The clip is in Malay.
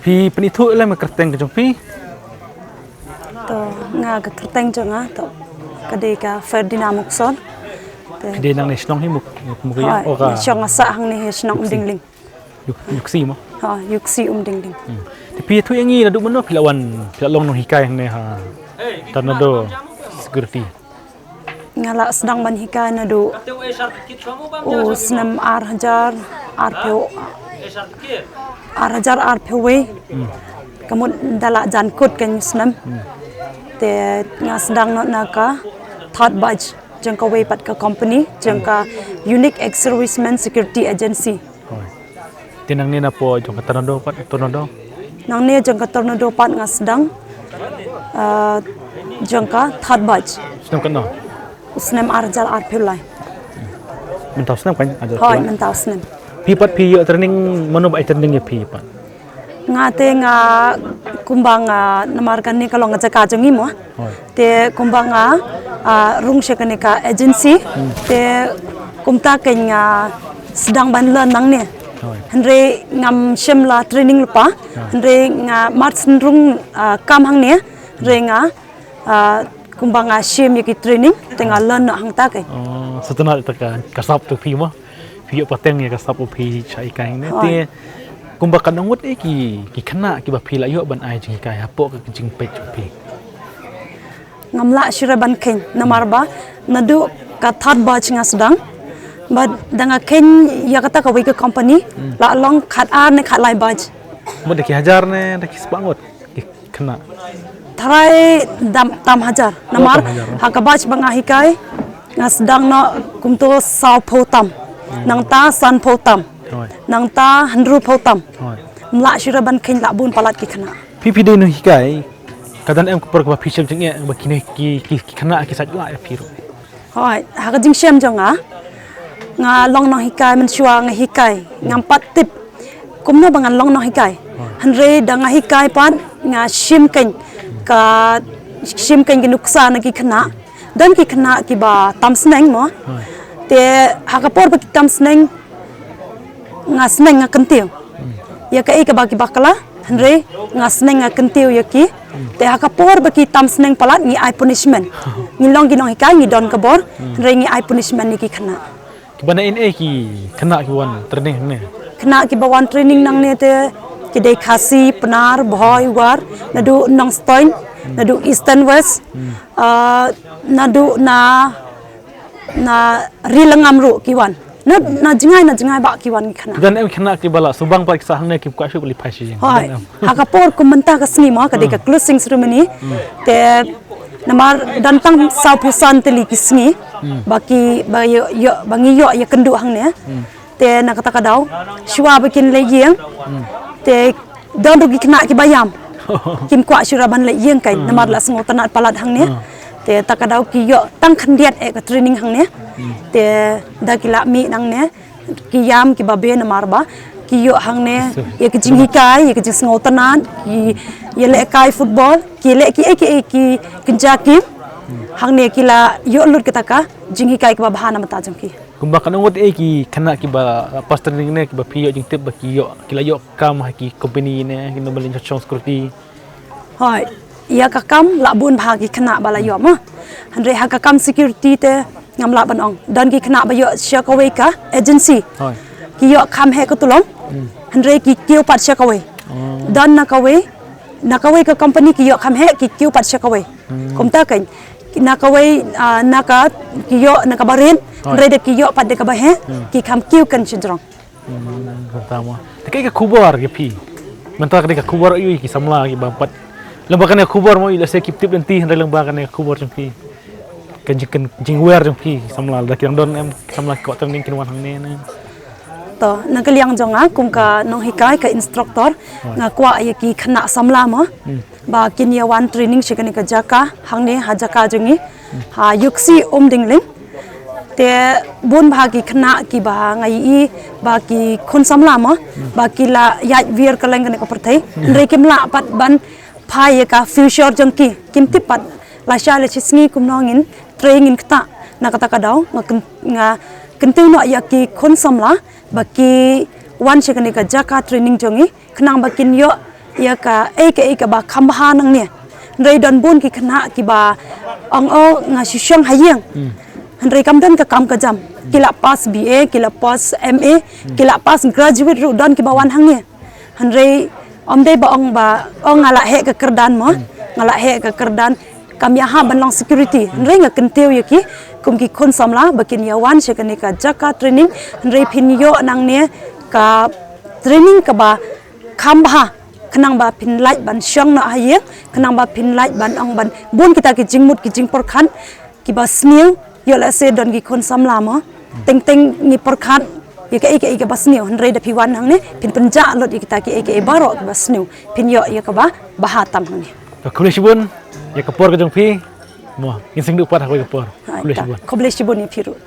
Pi penitu lah makerteng ke pi. To nga ka kerteng jonga to kadeka Ferdinand Mukson. Dia nang nasional hi muk ya Oka. Syong asa hang ni nasional dingling. Yuksi mo. Ha yuksi dingling. Tapi tu yang ni laduk mana pilawan pilalong nong hikai yang ni ha. Tanado security. Ngala sedang ban hikai nadu. Senam arhajar arpeo. Arhajar arpewe. Kemudian dalak jankut kan senam. Te nga sedang not naka third batch jangka wepat ke company jangka Unique Ex-Servicemen Security Agency. Tinang ni na po jangka tornado. Nang ni jangka tornado pat nga sedang jangka third batch. Senam kan no. Senam arhajar arpeo lai. Mentau senam kan aja. Hai mentau senam. Pi pat pi training mana ba training ya pi pat. Ngate nga kumbang namarkan ni kalau ngajak ajongi mo te kumbang rung shekanika agency te kumta kenya sedang banlan nang ni henre ngam shemla training lupa henre nga marts rung kam hang ni re nga kumbang shem yaki training tenga lan hang ta kai setelah tekan kasap tu pi mo pi pateng ya kasap pi chai kai ni te kumbakan ngut ki kena ki ba phila yo ban ai jing kai hapo ka jing pe pi ngamla shiraban ken namarba nadu ka third batch nga sedang ba danga ken ya kata ka ke company la long khat ar ne khat lai batch mo de ki hajar ne de ki spangot ki kena tharai tam hajar namar ha ka batch banga hikai nga sedang no kumto saw photam nang ta san photam nang ta handru photam mla shiraban khin la bun palat ki khana pi de no hikai kadan em per ka phisham jing ba kine ki khana ki sat la phi ro hoi ha ka jing shem jonga nga long no hikai men shwa nga hikai ngam pat tip kumno bangan long no hikai hanre danga hikai pan nga shim ken ka shim ken ki nuksa na ki khana dan ki khana ki ba tam sneng mo te ha ka por ba ki tam sneng nga seneng nga kentiu ya ka ika bagi bakala henre nga seneng nga kentiu ya ki te hakapor bagi tam seneng palat ngi ai punishment ngi long ginong hikai ngi don kabor henre ngi ai punishment ni ki khana ki bana in ki kena ki wan training ne kena ki bawan training nang ne te ki dei khasi penar boy war nadu nong stoin nadu eastern west nadu na rilangam ru ki wan na jingai ba ki wan khana dan em khana ki bala subang pa kisah ne ki kwa shu bali phai shi hoi hakapor kumanta ka sngi ma ka de ka closing ceremony te namar dan tang sau pusan teli ki sngi baki ba yo bangi yo ya kendu hang ne te na kata ka daw shwa bikin le yeng te dan rugi khana ki bayam kim kwa shuraban le yeng kai namar la sngo tanat palat hang ne te takadaw ki yo tang khandiat e ka training hang ne te dakila mi nang ne ki yam ki babe na marba ki yo hang ne ye ki jing hikai ye ki jing ngotanan ki ye le kai football ki le ki kinjaki hang ne ki la yo lut kita ka jing hikai ki bahana mata jong ki kumba kan ngot ki kena ki ba pas training ne ki ba pi yo jing tip ba ki yo ki la yo kam ha ki company ne ki no balin chong security hoi ya kakam la bun bhagi khana bala yo ma hanre ha kakam security te ngam la ban ong dan ki khana ba yo shakawe ka agency ki yo kham he ko tulong hanre ki kiu pat shakawe dan nakawe ka company ki yo kham he ki kiu pat shakawe komta kan nakawe naka ki yo nakabarin hanre de ki yo pat de ka ba he ki kham kiu kan chidrong pertama te ka kubar ki pi mentak de ka kubar yu ki samla ki ba pat lembakan yang kubar mau ila saya kip nanti hendak lembakan yang kubar jengpi kan jeng wear jengpi samla dak yang don em samla kok training kin wan hang ne na to nangkaliang jonga kumka nong hikai ka instructor ngakwa ayaki khana samla mo ba kin ya wan training shikani ka jaka hangne ha jaka jongi ha yuksi dingling te bon bhagi khana ki ba ngai i ba ki khun samla mo ba ki la ya wir ka leng ka perthai re kimla pat ban phai ka future jongki kimti pat la sha le chisngi kumnongin training kta na kata kadaw nga kentiu no ya ki khon samla baki wan shekani ka jaka training jongi khnang bakin yo ya ka ba khambha nang ne rei don bun ki khna ki ba ong o nga shishang hayeng rei kam don ka kam ka jam kila pass BA kila pass MA kila pass graduate ru don ki ba wan hang ne rei om dei ba ong ngala he ka kerdan mo ngala he ka kerdan kam ya ha ban long security rei nga kenteu ya ki kum ki khon samla bakin ya wan she ka ne ka jaka training rei phin yo nang ne ka training ka ba khambha kenang ba pin light ban syang na hayek kenang ba pin light ban ong ban bun kita ki jingmut ki jing porkhan ki ba snew yo la se don ki khon samla mo teng teng ni porkhan ye ka ba snew rei da piwan hang ne pin penja lot ye kita ki baro ki ba snew pin yo ye ka ba bahatam hang ne Kuliah Shibun, ya kapor ke jong pi, mo, insing du pat aku kapor. Kuliah Shibun. Kuliah Shibun ni piru.